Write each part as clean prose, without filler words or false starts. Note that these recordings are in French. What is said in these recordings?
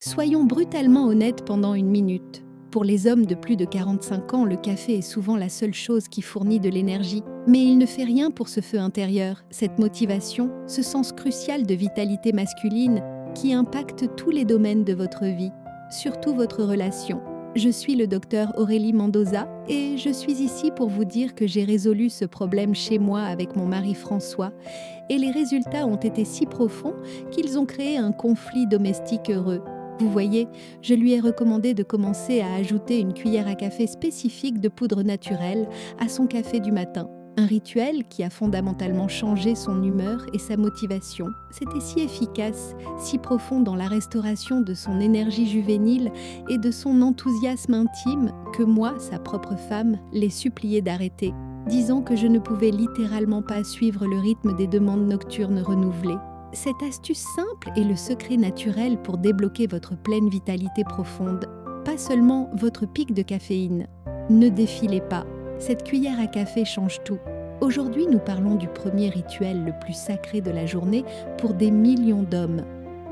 Soyons brutalement honnêtes pendant une minute. Pour les hommes de plus de 45 ans, le café est souvent la seule chose qui fournit de l'énergie. Mais il ne fait rien pour ce feu intérieur, cette motivation, ce sens crucial de vitalité masculine qui impacte tous les domaines de votre vie, surtout votre relation. Je suis le docteur Aurélie Mendoza et je suis ici pour vous dire que j'ai résolu ce problème chez moi avec mon mari François et les résultats ont été si profonds qu'ils ont créé un conflit domestique heureux. Vous voyez, je lui ai recommandé de commencer à ajouter une cuillère à café spécifique de poudre naturelle à son café du matin. Un rituel qui a fondamentalement changé son humeur et sa motivation. C'était si efficace, si profond dans la restauration de son énergie juvénile et de son enthousiasme intime que moi, sa propre femme, l'ai supplié d'arrêter, disant que je ne pouvais littéralement pas suivre le rythme des demandes nocturnes renouvelées. Cette astuce simple est le secret naturel pour débloquer votre pleine vitalité profonde, pas seulement votre pic de caféine. Ne défilez pas, cette cuillère à café change tout. Aujourd'hui, nous parlons du premier rituel le plus sacré de la journée pour des millions d'hommes.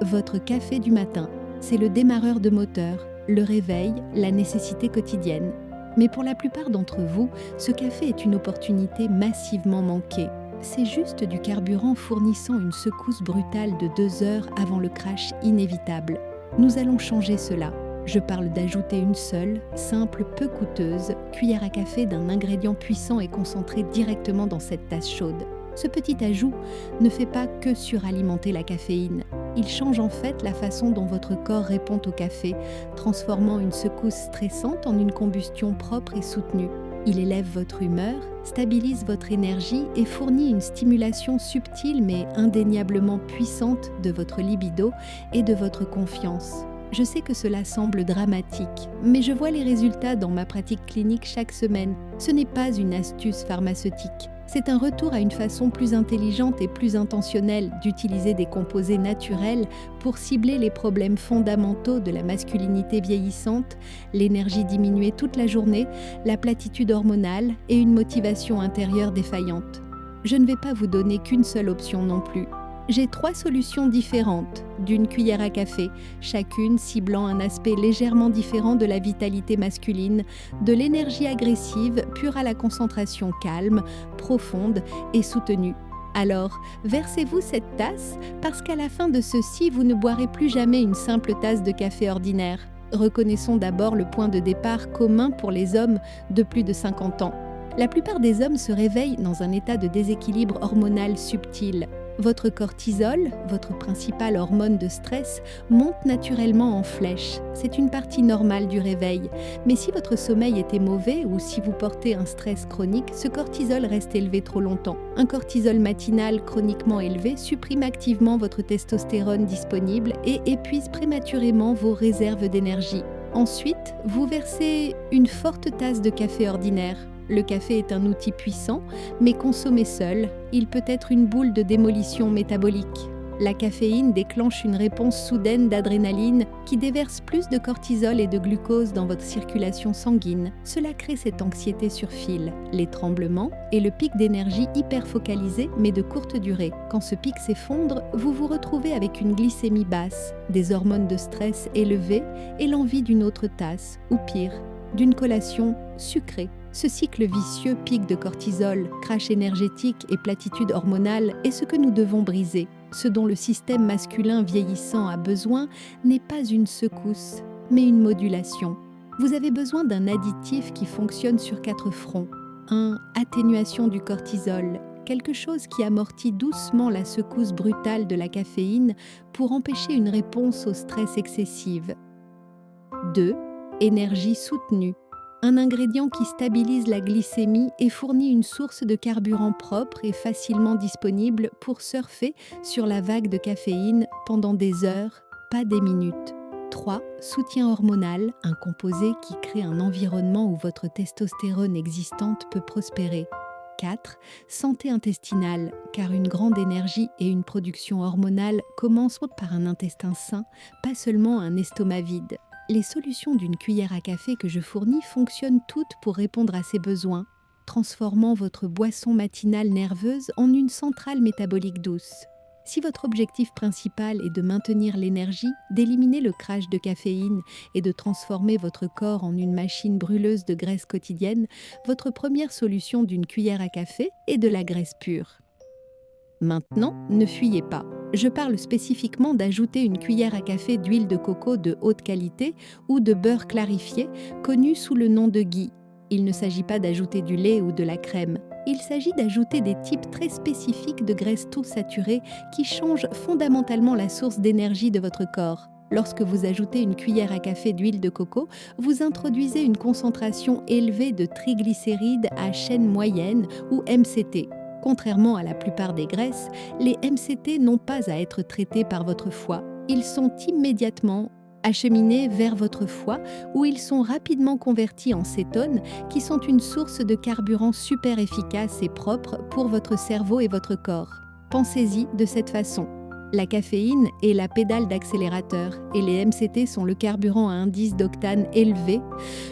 Votre café du matin, c'est le démarreur de moteur, le réveil, la nécessité quotidienne. Mais pour la plupart d'entre vous, ce café est une opportunité massivement manquée. C'est juste du carburant fournissant une secousse brutale de 2 heures avant le crash inévitable. Nous allons changer cela. Je parle d'ajouter une seule, simple, peu coûteuse, cuillère à café d'un ingrédient puissant et concentré directement dans cette tasse chaude. Ce petit ajout ne fait pas que suralimenter la caféine. Il change en fait la façon dont votre corps répond au café, transformant une secousse stressante en une combustion propre et soutenue. Il élève votre humeur, stabilise votre énergie et fournit une stimulation subtile mais indéniablement puissante de votre libido et de votre confiance. Je sais que cela semble dramatique, mais je vois les résultats dans ma pratique clinique chaque semaine. Ce n'est pas une astuce pharmaceutique. C'est un retour à une façon plus intelligente et plus intentionnelle d'utiliser des composés naturels pour cibler les problèmes fondamentaux de la masculinité vieillissante, l'énergie diminuée toute la journée, la platitude hormonale et une motivation intérieure défaillante. Je ne vais pas vous donner qu'une seule option non plus. J'ai 3 solutions différentes d'une cuillère à café, chacune ciblant un aspect légèrement différent de la vitalité masculine, de l'énergie agressive pure à la concentration calme, profonde et soutenue. Alors, versez-vous cette tasse parce qu'à la fin de ceci, vous ne boirez plus jamais une simple tasse de café ordinaire. Reconnaissons d'abord le point de départ commun pour les hommes de plus de 50 ans. La plupart des hommes se réveillent dans un état de déséquilibre hormonal subtil. Votre cortisol, votre principale hormone de stress, monte naturellement en flèche. C'est une partie normale du réveil. Mais si votre sommeil était mauvais ou si vous portez un stress chronique, ce cortisol reste élevé trop longtemps. Un cortisol matinal chroniquement élevé supprime activement votre testostérone disponible et épuise prématurément vos réserves d'énergie. Ensuite, vous versez une forte tasse de café ordinaire. Le café est un outil puissant, mais consommé seul, il peut être une boule de démolition métabolique. La caféine déclenche une réponse soudaine d'adrénaline qui déverse plus de cortisol et de glucose dans votre circulation sanguine. Cela crée cette anxiété sur fil, les tremblements et le pic d'énergie hyper focalisé mais de courte durée. Quand ce pic s'effondre, vous vous retrouvez avec une glycémie basse, des hormones de stress élevées et l'envie d'une autre tasse, ou pire, d'une collation sucrée. Ce cycle vicieux, pic de cortisol, crash énergétique et platitude hormonale est ce que nous devons briser. Ce dont le système masculin vieillissant a besoin n'est pas une secousse, mais une modulation. Vous avez besoin d'un additif qui fonctionne sur 4 fronts. 1. Atténuation du cortisol, quelque chose qui amortit doucement la secousse brutale de la caféine pour empêcher une réponse au stress excessive. 2. Énergie soutenue. Un ingrédient qui stabilise la glycémie et fournit une source de carburant propre et facilement disponible pour surfer sur la vague de caféine pendant des heures, pas des minutes. 3. Soutien hormonal, un composé qui crée un environnement où votre testostérone existante peut prospérer. 4. Santé intestinale, car une grande énergie et une production hormonale commencent par un intestin sain, pas seulement un estomac vide. Les solutions d'une cuillère à café que je fournis fonctionnent toutes pour répondre à ces besoins, transformant votre boisson matinale nerveuse en une centrale métabolique douce. Si votre objectif principal est de maintenir l'énergie, d'éliminer le crash de caféine et de transformer votre corps en une machine brûleuse de graisse quotidienne, votre première solution d'une cuillère à café est de la graisse pure. Maintenant, ne fuyez pas. Je parle spécifiquement d'ajouter une cuillère à café d'huile de coco de haute qualité ou de beurre clarifié, connu sous le nom de ghee. Il ne s'agit pas d'ajouter du lait ou de la crème. Il s'agit d'ajouter des types très spécifiques de graisses tout saturées qui changent fondamentalement la source d'énergie de votre corps. Lorsque vous ajoutez une cuillère à café d'huile de coco, vous introduisez une concentration élevée de triglycérides à chaîne moyenne ou MCT. Contrairement à la plupart des graisses, les MCT n'ont pas à être traités par votre foie. Ils sont immédiatement acheminés vers votre foie où ils sont rapidement convertis en cétones qui sont une source de carburant super efficace et propre pour votre cerveau et votre corps. Pensez-y de cette façon. La caféine est la pédale d'accélérateur et les MCT sont le carburant à indice d'octane élevé.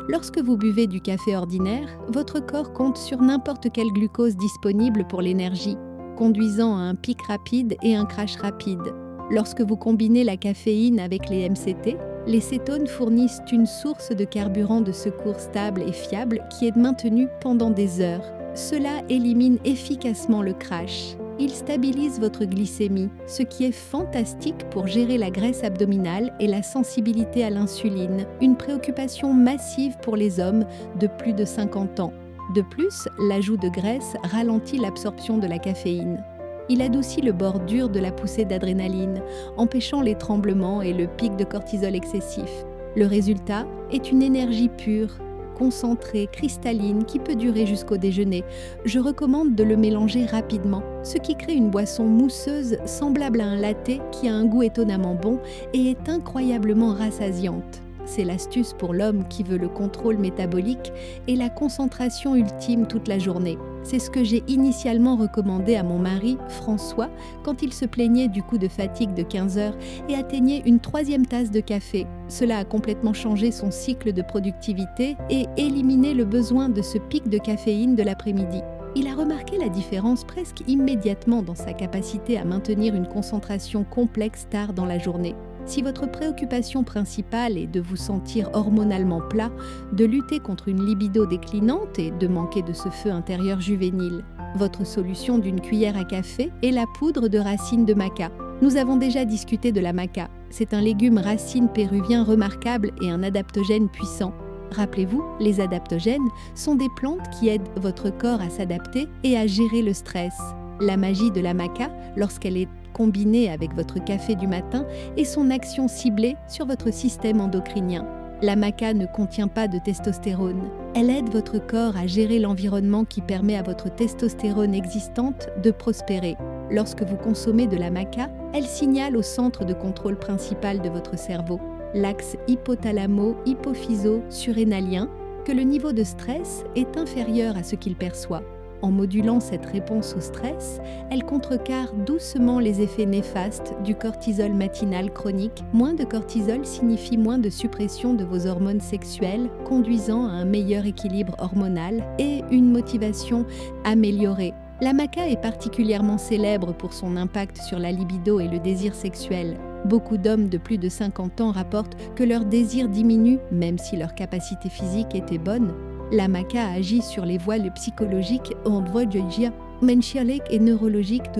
Lorsque vous buvez du café ordinaire, votre corps compte sur n'importe quel glucose disponible pour l'énergie, conduisant à un pic rapide et un crash rapide. Lorsque vous combinez la caféine avec les MCT, les cétones fournissent une source de carburant de secours stable et fiable qui est maintenue pendant des heures. Cela élimine efficacement le crash. Il stabilise votre glycémie, ce qui est fantastique pour gérer la graisse abdominale et la sensibilité à l'insuline, une préoccupation massive pour les hommes de plus de 50 ans. De plus, l'ajout de graisse ralentit l'absorption de la caféine. Il adoucit le bord dur de la poussée d'adrénaline, empêchant les tremblements et le pic de cortisol excessif. Le résultat est une énergie pure, concentrée, cristalline, qui peut durer jusqu'au déjeuner. Je recommande de le mélanger rapidement, ce qui crée une boisson mousseuse semblable à un latte qui a un goût étonnamment bon et est incroyablement rassasiante. C'est l'astuce pour l'homme qui veut le contrôle métabolique et la concentration ultime toute la journée. C'est ce que j'ai initialement recommandé à mon mari, François, quand il se plaignait du coup de fatigue de 15 heures et atteignait une 3e tasse de café. Cela a complètement changé son cycle de productivité et éliminé le besoin de ce pic de caféine de l'après-midi. Il a remarqué la différence presque immédiatement dans sa capacité à maintenir une concentration complexe tard dans la journée. Si votre préoccupation principale est de vous sentir hormonalement plat, de lutter contre une libido déclinante et de manquer de ce feu intérieur juvénile, votre solution d'une cuillère à café est la poudre de racine de maca. Nous avons déjà discuté de la maca. C'est un légume racine péruvien remarquable et un adaptogène puissant. Rappelez-vous, les adaptogènes sont des plantes qui aident votre corps à s'adapter et à gérer le stress. La magie de la maca, lorsqu'elle est combinée avec votre café du matin, est son action ciblée sur votre système endocrinien. La maca ne contient pas de testostérone. Elle aide votre corps à gérer l'environnement qui permet à votre testostérone existante de prospérer. Lorsque vous consommez de la maca, elle signale au centre de contrôle principal de votre cerveau, l'axe hypothalamo-hypophyso-surrénalien, que le niveau de stress est inférieur à ce qu'il perçoit. En modulant cette réponse au stress, elle contrecarre doucement les effets néfastes du cortisol matinal chronique. Moins de cortisol signifie moins de suppression de vos hormones sexuelles, conduisant à un meilleur équilibre hormonal et une motivation améliorée. La maca est particulièrement célèbre pour son impact sur la libido et le désir sexuel. Beaucoup d'hommes de plus de 50 ans rapportent que leur désir diminue, même si leur capacité physique était bonne. La maca agit sur les voiles psychologiques, androgygia, menschlich et neurologiques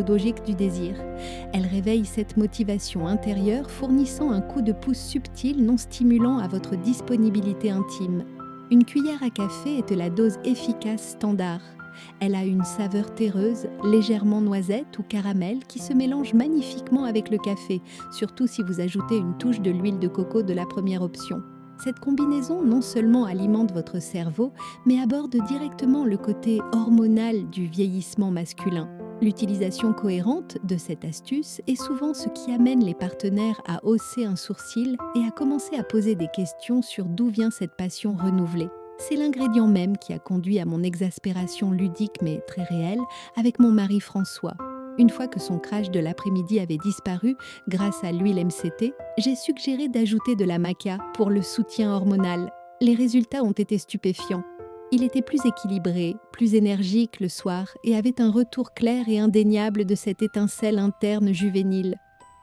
du désir. Elle réveille cette motivation intérieure, fournissant un coup de pouce subtil non stimulant à votre disponibilité intime. Une cuillère à café est la dose efficace standard. Elle a une saveur terreuse, légèrement noisette ou caramel qui se mélange magnifiquement avec le café, surtout si vous ajoutez une touche de l'huile de coco de la première option. Cette combinaison non seulement alimente votre cerveau, mais aborde directement le côté hormonal du vieillissement masculin. L'utilisation cohérente de cette astuce est souvent ce qui amène les partenaires à hausser un sourcil et à commencer à poser des questions sur d'où vient cette passion renouvelée. C'est l'ingrédient même qui a conduit à mon exaspération ludique mais très réelle avec mon mari François. Une fois que son crash de l'après-midi avait disparu grâce à l'huile MCT, j'ai suggéré d'ajouter de la maca pour le soutien hormonal. Les résultats ont été stupéfiants. Il était plus équilibré, plus énergique le soir et avait un retour clair et indéniable de cette étincelle interne juvénile.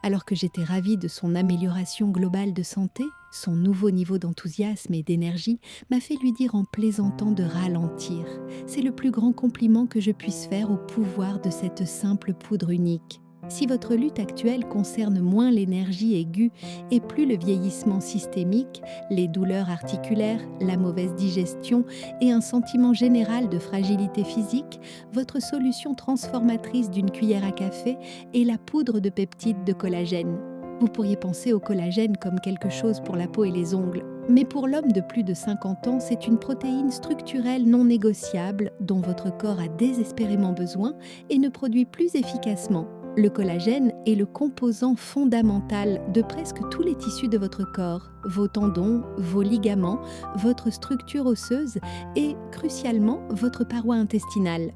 Alors que j'étais ravie de son amélioration globale de santé, son nouveau niveau d'enthousiasme et d'énergie m'a fait lui dire en plaisantant de ralentir. C'est le plus grand compliment que je puisse faire au pouvoir de cette simple poudre unique. Si votre lutte actuelle concerne moins l'énergie aiguë et plus le vieillissement systémique, les douleurs articulaires, la mauvaise digestion et un sentiment général de fragilité physique, votre solution transformatrice d'une cuillère à café est la poudre de peptides de collagène. Vous pourriez penser au collagène comme quelque chose pour la peau et les ongles. Mais pour l'homme de plus de 50 ans, c'est une protéine structurelle non négociable dont votre corps a désespérément besoin et ne produit plus efficacement. Le collagène est le composant fondamental de presque tous les tissus de votre corps, vos tendons, vos ligaments, votre structure osseuse et, crucialement, votre paroi intestinale.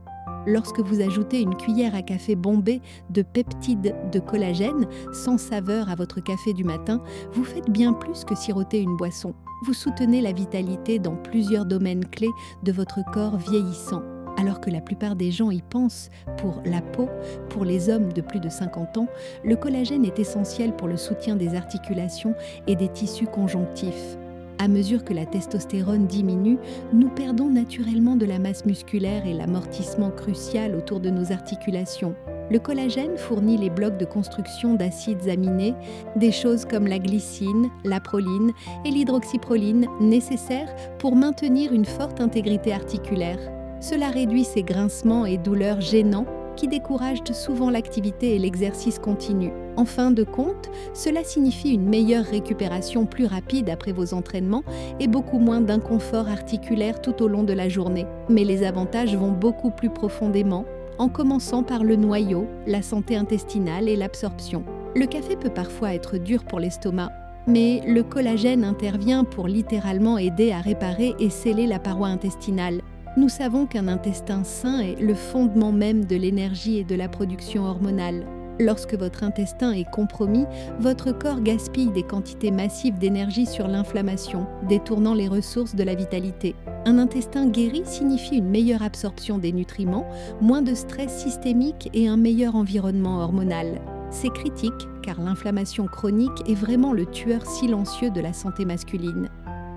Lorsque vous ajoutez une cuillère à café bombée de peptides de collagène sans saveur à votre café du matin, vous faites bien plus que siroter une boisson. Vous soutenez la vitalité dans plusieurs domaines clés de votre corps vieillissant. Alors que la plupart des gens y pensent, pour la peau, pour les hommes de plus de 50 ans, le collagène est essentiel pour le soutien des articulations et des tissus conjonctifs. À mesure que la testostérone diminue, nous perdons naturellement de la masse musculaire et l'amortissement crucial autour de nos articulations. Le collagène fournit les blocs de construction d'acides aminés, des choses comme la glycine, la proline et l'hydroxyproline nécessaires pour maintenir une forte intégrité articulaire. Cela réduit ces grincements et douleurs gênants qui découragent souvent l'activité et l'exercice continu. En fin de compte, cela signifie une meilleure récupération plus rapide après vos entraînements et beaucoup moins d'inconfort articulaire tout au long de la journée. Mais les avantages vont beaucoup plus profondément, en commençant par le noyau, la santé intestinale et l'absorption. Le café peut parfois être dur pour l'estomac, mais le collagène intervient pour littéralement aider à réparer et sceller la paroi intestinale. Nous savons qu'un intestin sain est le fondement même de l'énergie et de la production hormonale. Lorsque votre intestin est compromis, votre corps gaspille des quantités massives d'énergie sur l'inflammation, détournant les ressources de la vitalité. Un intestin guéri signifie une meilleure absorption des nutriments, moins de stress systémique et un meilleur environnement hormonal. C'est critique car l'inflammation chronique est vraiment le tueur silencieux de la santé masculine.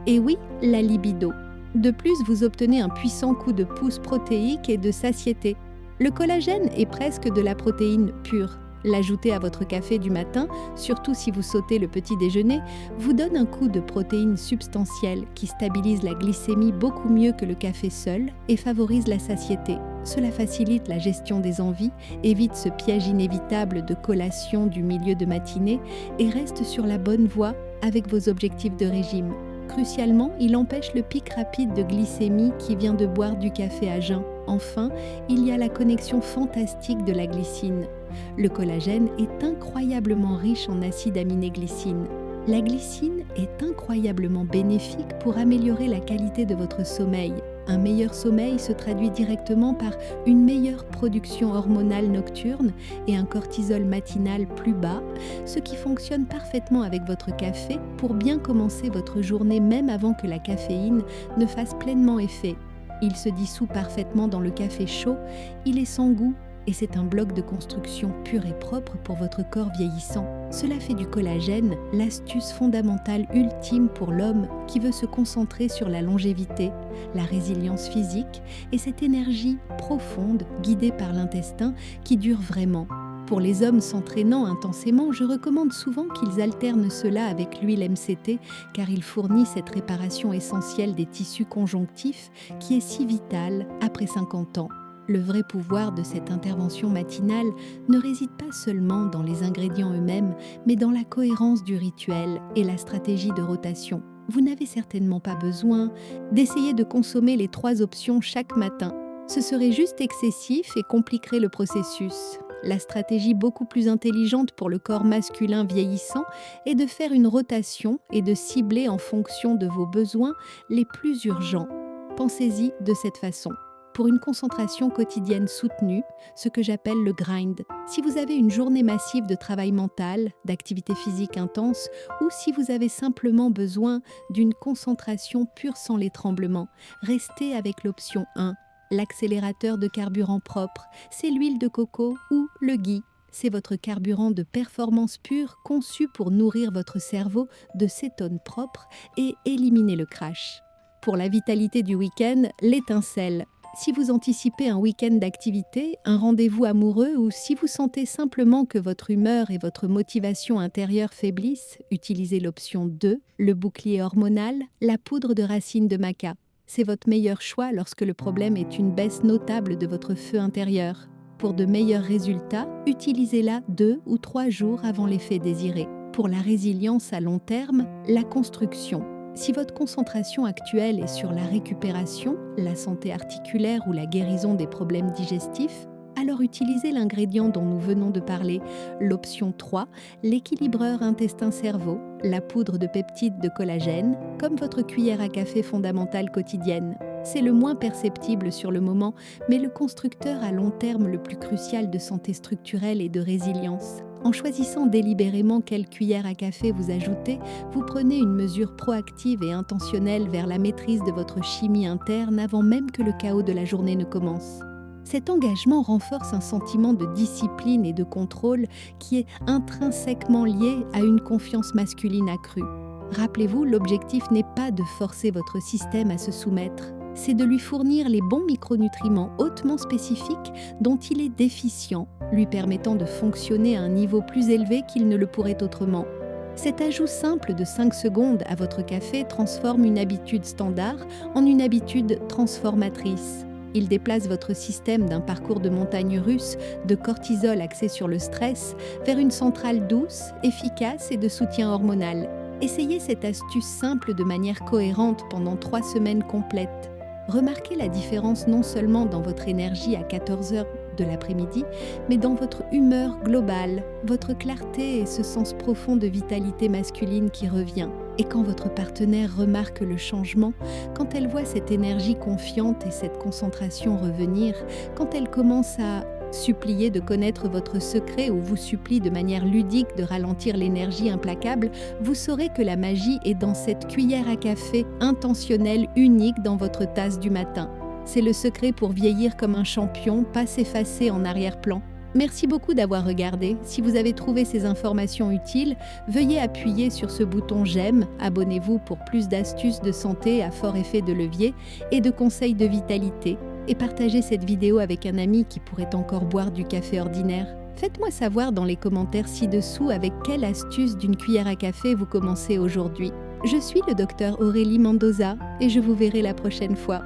Et oui, la libido. De plus, vous obtenez un puissant coup de pouce protéique et de satiété. Le collagène est presque de la protéine pure. L'ajouter à votre café du matin, surtout si vous sautez le petit déjeuner, vous donne un coup de protéines substantielles qui stabilise la glycémie beaucoup mieux que le café seul et favorise la satiété. Cela facilite la gestion des envies, évite ce piège inévitable de collation du milieu de matinée et reste sur la bonne voie avec vos objectifs de régime. Crucialement, il empêche le pic rapide de glycémie qui vient de boire du café à jeun. Enfin, il y a la connexion fantastique de la glycine. Le collagène est incroyablement riche en acide aminé-glycine. La glycine est incroyablement bénéfique pour améliorer la qualité de votre sommeil. Un meilleur sommeil se traduit directement par une meilleure production hormonale nocturne et un cortisol matinal plus bas, ce qui fonctionne parfaitement avec votre café pour bien commencer votre journée même avant que la caféine ne fasse pleinement effet. Il se dissout parfaitement dans le café chaud, il est sans goût et c'est un bloc de construction pur et propre pour votre corps vieillissant. Cela fait du collagène l'astuce fondamentale ultime pour l'homme qui veut se concentrer sur la longévité, la résilience physique et cette énergie profonde guidée par l'intestin qui dure vraiment. Pour les hommes s'entraînant intensément, je recommande souvent qu'ils alternent cela avec l'huile MCT car il fournit cette réparation essentielle des tissus conjonctifs qui est si vitale après 50 ans. Le vrai pouvoir de cette intervention matinale ne réside pas seulement dans les ingrédients eux-mêmes, mais dans la cohérence du rituel et la stratégie de rotation. Vous n'avez certainement pas besoin d'essayer de consommer les 3 options chaque matin. Ce serait juste excessif et compliquerait le processus. La stratégie beaucoup plus intelligente pour le corps masculin vieillissant est de faire une rotation et de cibler en fonction de vos besoins les plus urgents. Pensez-y de cette façon. pour une concentration quotidienne soutenue, ce que j'appelle le grind. Si vous avez une journée massive de travail mental, d'activité physique intense, ou si vous avez simplement besoin d'une concentration pure sans les tremblements, restez avec l'option 1, l'accélérateur de carburant propre, c'est l'huile de coco ou le ghee. C'est votre carburant de performance pure conçu pour nourrir votre cerveau de cétone propre et éliminer le crash. Pour la vitalité du week-end, l'étincelle. Si vous anticipez un week-end d'activité, un rendez-vous amoureux ou si vous sentez simplement que votre humeur et votre motivation intérieure faiblissent, utilisez l'option 2, le bouclier hormonal, la poudre de racine de maca. C'est votre meilleur choix lorsque le problème est une baisse notable de votre feu intérieur. Pour de meilleurs résultats, utilisez-la 2 ou 3 jours avant l'effet désiré. Pour la résilience à long terme, la construction. Si votre concentration actuelle est sur la récupération, la santé articulaire ou la guérison des problèmes digestifs, alors utilisez l'ingrédient dont nous venons de parler, l'option 3, l'équilibreur intestin-cerveau, la poudre de peptides de collagène, comme votre cuillère à café fondamentale quotidienne. C'est le moins perceptible sur le moment, mais le constructeur à long terme le plus crucial de santé structurelle et de résilience. En choisissant délibérément quelle cuillère à café vous ajoutez, vous prenez une mesure proactive et intentionnelle vers la maîtrise de votre chimie interne avant même que le chaos de la journée ne commence. Cet engagement renforce un sentiment de discipline et de contrôle qui est intrinsèquement lié à une confiance masculine accrue. Rappelez-vous, l'objectif n'est pas de forcer votre système à se soumettre, c'est de lui fournir les bons micronutriments hautement spécifiques dont il est déficient, lui permettant de fonctionner à un niveau plus élevé qu'il ne le pourrait autrement. Cet ajout simple de 5 secondes à votre café transforme une habitude standard en une habitude transformatrice. Il déplace votre système d'un parcours de montagne russe, de cortisol axé sur le stress, vers une centrale douce, efficace et de soutien hormonal. Essayez cette astuce simple de manière cohérente pendant 3 semaines complètes. Remarquez la différence non seulement dans votre énergie à 14h de l'après-midi, mais dans votre humeur globale, votre clarté et ce sens profond de vitalité masculine qui revient. Et quand votre partenaire remarque le changement, quand elle voit cette énergie confiante et cette concentration revenir, quand elle commence à supplier de connaître votre secret ou vous supplie de manière ludique de ralentir l'énergie implacable, vous saurez que la magie est dans cette cuillère à café intentionnelle unique dans votre tasse du matin. C'est le secret pour vieillir comme un champion, pas s'effacer en arrière-plan. Merci beaucoup d'avoir regardé. Si vous avez trouvé ces informations utiles, veuillez appuyer sur ce bouton j'aime, abonnez-vous pour plus d'astuces de santé à fort effet de levier et de conseils de vitalité. Et partagez cette vidéo avec un ami qui pourrait encore boire du café ordinaire. Faites-moi savoir dans les commentaires ci-dessous avec quelle astuce d'une cuillère à café vous commencez aujourd'hui. Je suis le docteur Aurélie Mendoza et je vous verrai la prochaine fois.